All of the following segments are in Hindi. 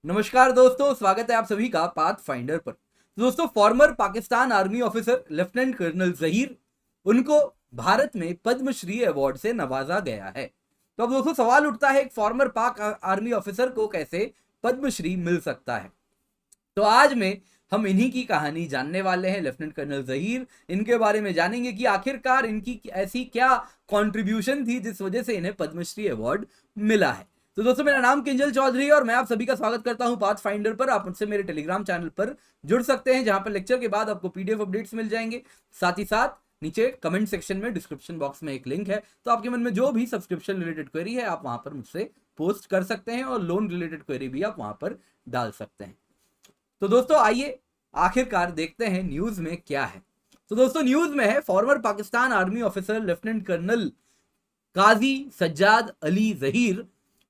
नमस्कार दोस्तों, स्वागत है आप सभी का पाथ फाइंडर पर। दोस्तों, former Pakistan army officer lieutenant colonel Zaheer, उनको भारत में पद्मश्री अवार्ड से नवाजा गया है। तो अब दोस्तों सवाल उठता है, एक फॉर्मर पाक आर्मी ऑफिसर को कैसे पद्मश्री मिल सकता है। तो आज में हम इन्हीं की कहानी जानने वाले हैं, लेफ्टिनेंट कर्नल जहीर। इनके बारे में जानेंगे कि आखिरकार इनकी ऐसी क्या कंट्रीब्यूशन थी जिस वजह से इन्हें पद्मश्री अवार्ड मिला है। तो दोस्तों, मेरा नाम किंजल चौधरी है और मैं आप सभी का स्वागत करता हूं पाथ फाइंडर पर। आप मुझसे मेरे टेलीग्राम चैनल पर जुड़ सकते हैं, जहां पर लेक्चर के बाद आपको पीडीएफ अपडेट्स मिल जाएंगे। साथ ही साथ नीचे कमेंट सेक्शन में डिस्क्रिप्शन बॉक्स में एक लिंक है, तो आपके मन में जो भी सब्सक्रिप्शन रिलेटेड क्वेरी है आप वहां पर मुझसे पोस्ट कर सकते हैं, और लोन रिलेटेड क्वेरी भी आप वहां पर डाल सकते हैं। तो दोस्तों आइए आखिरकार देखते हैं न्यूज में क्या है। तो दोस्तों न्यूज में है, former Pakistan army officer lieutenant colonel Qazi Sajjad Ali Zaheer,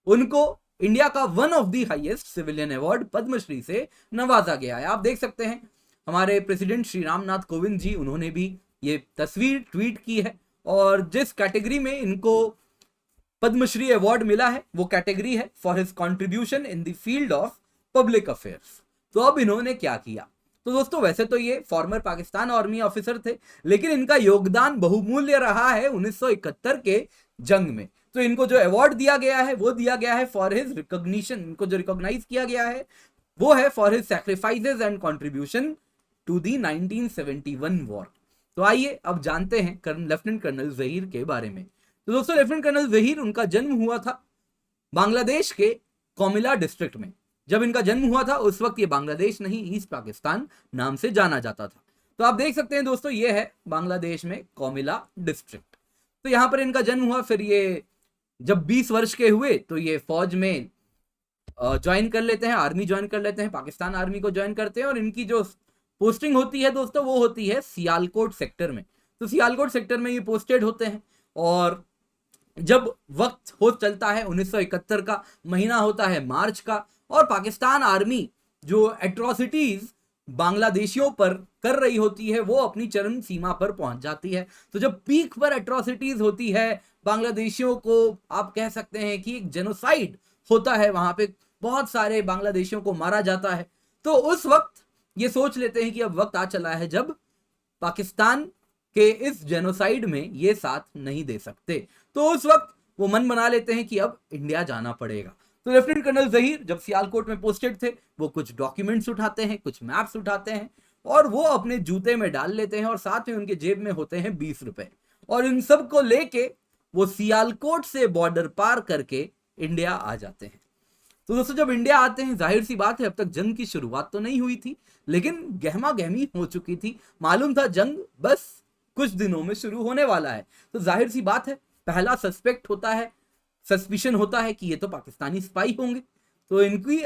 उनको इंडिया का one of the highest civilian award Padmashri से नवाजा गया है। आप देख सकते हैं हमारे प्रेसिडेंट श्री रामनाथ कोविंद जी, उन्होंने भी ये तस्वीर ट्वीट की है, और जिस कैटेगरी में इनको पद्मश्री अवार्ड मिला है वो कैटेगरी है for his contribution in the field of public affairs. तो अब इन्होंने क्या किया? तो दोस्तों वैसे तो ये फॉर्मर पाकिस्तान आर्मी ऑफिसर थे, लेकिन इनका योगदान बहुमूल्य रहा है 1971 के जंग में। तो इनको जो अवार्ड दिया गया है वो दिया गया है फॉर हिज रिकॉग्निशन। इनको जो रिकॉग्नाइज किया गया है वो है for his sacrifices and contribution to the 1971 war. तो आइए अब जानते हैं लेफ्टिनेंट कर्नल जहीर के बारे में। तो दोस्तों, लेफ्टिनेंट कर्नल जहीर, उनका जन्म हुआ था बांग्लादेश के कोमिला डिस्ट्रिक्ट में। जब इनका जन्म हुआ था उस वक्त ये बांग्लादेश नहीं, ईस्ट पाकिस्तान नाम से जाना जाता था। तो आप देख सकते हैं दोस्तों, ये है बांग्लादेश में कोमिला डिस्ट्रिक्ट। तो यहां पर इनका जन्म हुआ। फिर ये जब 20 वर्ष के हुए तो ये फौज में ज्वाइन कर लेते हैं, आर्मी ज्वाइन कर लेते हैं, पाकिस्तान आर्मी को ज्वाइन करते हैं। और इनकी जो पोस्टिंग होती है दोस्तों वो होती है सियालकोट सेक्टर में। तो सियालकोट सेक्टर में ये पोस्टेड होते हैं। और जब वक्त हो चलता है 1971 का, महीना होता है मार्च का, और पाकिस्तान आर्मी जो एट्रोसिटीज बांग्लादेशियों पर कर रही होती है वो अपनी चरम सीमा पर पहुंच जाती है। तो जब पीक पर एट्रोसिटीज होती है, बांग्लादेशियों को आप कह सकते हैं कि एक जेनोसाइड होता है, वहां पे बहुत सारे बांग्लादेशियों को मारा जाता है। तो उस वक्त ये सोच लेते हैं कि अब वक्त आ चला है जब पाकिस्तान के इस जेनोसाइड में ये साथ नहीं दे सकते। तो उस वक्त वो मन बना लेते हैं कि अब इंडिया जाना पड़ेगा। तो लेफ्टिनेंट कर्नल जहीर जब सियालकोट में पोस्टेड थे, वो कुछ डॉक्यूमेंट्स उठाते हैं, कुछ मैप्स उठाते हैं, और वो अपने जूते में डाल लेते हैं, और साथ में उनके जेब में होते हैं 20 रुपए। और इन सब को लेके वो सियालकोट से बॉर्डर पार करके इंडिया आ जाते हैं। तो दोस्तों जब इंडिया आते हैं, जाहिर सी बात है अब तक जंग की शुरुआत तो नहीं हुई थी, लेकिन गहमा गहमी हो चुकी थी। मालूम था जंग बस कुछ दिनों में शुरू होने वाला है। तो जाहिर सी बात है पहला सस्पेक्ट होता है, सस्पिशन होता है कि ये तो पाकिस्तानी स्पाई होंगे। तो इनकी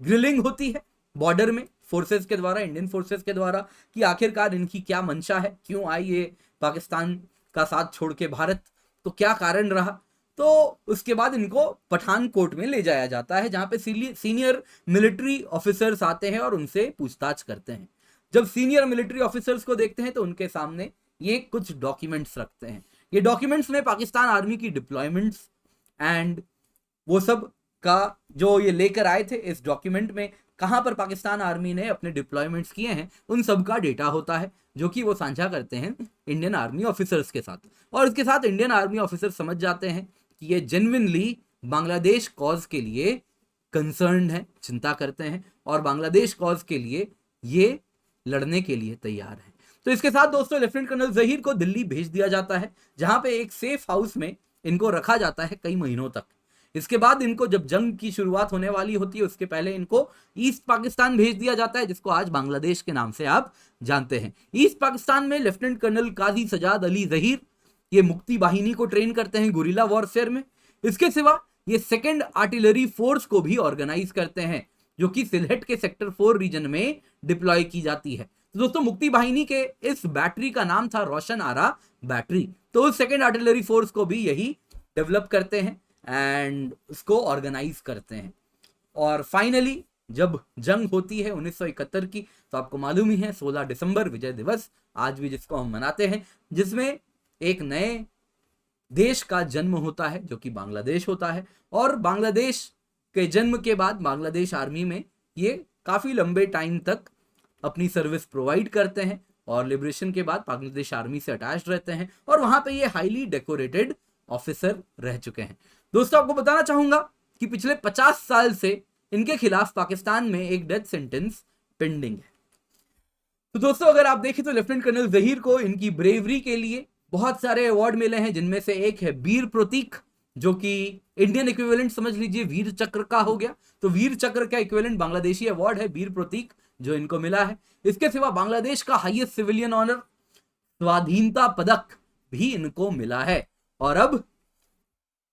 ग्रिलिंग होती है बॉर्डर में फोर्सेस के द्वारा, इंडियन फोर्सेस के द्वारा, कि आखिरकार इनकी क्या मंशा है, क्यों आई ये पाकिस्तान का साथ छोड़ के भारत, तो क्या कारण रहा। तो उसके बाद इनको पठानकोट में ले जाया जाता है, जहां पे सीनियर मिलिट्री ऑफिसर्स आते हैं और उनसे पूछताछ करते हैं। जब सीनियर मिलिट्री ऑफिसर्स को देखते हैं तो उनके सामने ये कुछ डॉक्यूमेंट्स रखते हैं। ये डॉक्यूमेंट्स में पाकिस्तान आर्मी की डिप्लॉयमेंट्स एंड वो सब का जो ये लेकर आए थे, इस डॉक्यूमेंट में कहां पर पाकिस्तान आर्मी ने अपने डिप्लॉयमेंट्स किए हैं उन सब का डेटा होता है, जो कि वो साझा करते हैं इंडियन आर्मी ऑफिसर्स के साथ। और इसके साथ इंडियन आर्मी ऑफिसर समझ जाते हैं कि ये जेन्युइनली बांग्लादेश कॉज के लिए कंसर्न है, चिंता करते हैं, और बांग्लादेश कॉज के लिए ये लड़ने के लिए तैयार है। तो इसके साथ दोस्तों लेफ्टिनेंट कर्नल जहीर को दिल्ली भेज दिया जाता है, जहां पे एक सेफ हाउस में इनको रखा जाता है कई महीनों तक। इसके बाद इनको जब जंग की शुरुआत होने वाली होती है उसके पहले इनको ईस्ट पाकिस्तान भेज दिया जाता है, जिसको आज बांग्लादेश के नाम से आप जानते हैं। ईस्ट पाकिस्तान में लेफ्टिनेंट कर्नल काजी सजाद अली जहीर ये मुक्ति वाहिनी को ट्रेन करते हैं गुरिल्ला वॉरफेयर में। इसके सिवा ये सेकेंड आर्टिलरी फोर्स को भी ऑर्गेनाइज करते हैं, जो कि सिलहट के सेक्टर 4 रीजन में डिप्लॉय की जाती है। तो दोस्तों मुक्ति वाहिनी के इस बैटरी का नाम था रोशन आरा बैटरी। तो उस सेकेंड आर्टिलरी फोर्स को भी यही डेवलप करते हैं एंड उसको ऑर्गेनाइज करते हैं। और फाइनली जब जंग होती है 1971 की, तो आपको मालूम ही है 16 दिसंबर विजय दिवस आज भी जिसको हम मनाते हैं, जिसमें एक नए देश का जन्म होता है जो कि बांग्लादेश होता है। और बांग्लादेश के जन्म के बाद बांग्लादेश आर्मी में ये काफी लंबे टाइम तक अपनी सर्विस प्रोवाइड करते हैं और लिबरेशन के बाद बांग्लादेश आर्मी से अटैच रहते हैं और वहां पे ये हाईली डेकोरेटेड ऑफिसर रह चुके हैं। दोस्तों आपको बताना चाहूंगा कि पिछले 50 साल से इनके खिलाफ पाकिस्तान में एक डेथ सेंटेंस पेंडिंग है। तो दोस्तों अगर आप देखें तो लेफ्टिनेंट कर्नल जहीर को इनकी ब्रेवरी के लिए बहुत सारे अवार्ड मिले हैं, जिनमें से एक है वीर प्रतीक, जो कि इंडियन इक्विवेलेंट समझ लीजिए वीर चक्र का हो गया। तो वीर चक्र का इक्विवेलेंट बांग्लादेशी अवार्ड है वीर प्रतीक, जो इनको मिला है। इसके सिवा बांग्लादेश का हाईएस्ट सिविलियन ऑनर स्वाधीनता पदक भी इनको मिला है और अब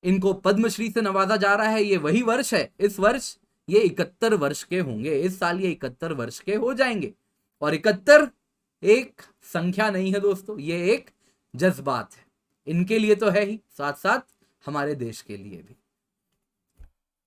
इनको पद्मश्री से नवाजा जा रहा है। ये वही वर्ष है, इस वर्ष ये 71 वर्ष के होंगे, इस साल ये 71 वर्ष के हो जाएंगे। और 71 एक संख्या नहीं है दोस्तों, ये एक जज्बात है, इनके लिए तो है ही, साथ साथ हमारे देश के लिए भी।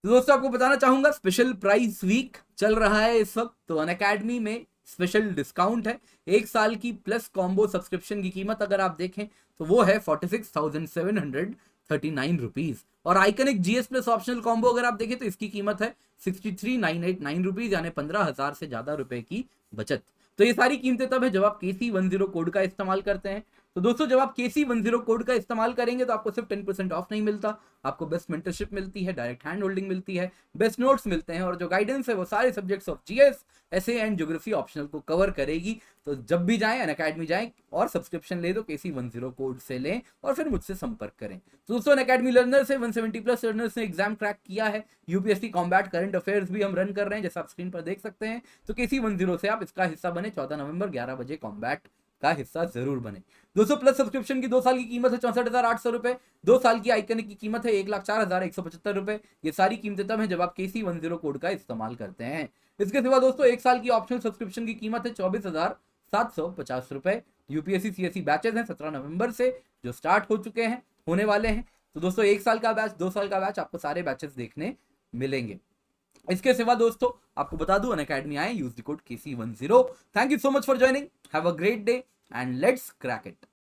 तो दोस्तों आपको बताना चाहूंगा स्पेशल प्राइज वीक चल रहा है इस वक्त, तो अनअकैडमी में स्पेशल डिस्काउंट है। एक साल की प्लस कॉम्बो सब्सक्रिप्शन की कीमत अगर आप देखें तो वो है 46,739 रुपीज और iconic GS plus optional combo अगर आप देखें तो इसकी कीमत है 63,989 रुपीज, यानी 15,000 से ज्यादा रुपए की बचत। तो ये सारी कीमतें तब है जब आप KC10 कोड का इस्तेमाल करते हैं। तो दोस्तों जब आप KC10 कोड का इस्तेमाल करेंगे तो आपको सिर्फ 10% ऑफ नहीं मिलता, आपको बेस्ट मेंटरशिप मिलती है, डायरेक्ट हैंड होल्डिंग मिलती है, बेस्ट नोट्स मिलते हैं और जो गाइडेंस है वो सारे subjects of GS, essay and geography optional को कवर करेगी। तो जब भी जाएं अनअकैडमी जाएं और सब्सक्रिप्शन ले दो KC10 कोड से लें और फिर मुझसे संपर्क करें। तो दोस्तों अनअकैडमी लर्नर से 170 प्लस लर्नर्स ने एग्जाम क्रैक किया है। यूपीएससी कॉम्बैट करंट अफेयर्स भी हम रन कर रहे हैं, जैसा आप स्क्रीन पर देख सकते हैं। तो KC10 से आप इसका हिस्सा बने, 14 नवंबर 11 बजे कॉम्बैट का हिस्सा जरूर बने। 200 प्लस सब्सक्रिप्शन की 2 साल की कीमत है 64,800 रुपए, 2 साल की आइकनिक की कीमत है 1,04,175 रुपए। ये सारी कीमतें तब हैं जब आप KC10 कोड का इस्तेमाल करते हैं। इसके सिवा दोस्तों 1 साल की ऑप्शनल सब्सक्रिप्शन की कीमत है 24,750 रुपए। यूपीएससी सीएससी बैचेस हैं 17 नवंबर से जो स्टार्ट हो चुके हैं, होने वाले हैं। तो दोस्तों 1 साल का बैच, 2 साल का बैच, आपको सारे बैचेस देखने मिलेंगे। इसके सिवा दोस्तों आपको बता दूं अनअकैडमी आए, use the code KC10। Thank you so much for joining, have a great day and let's crack it.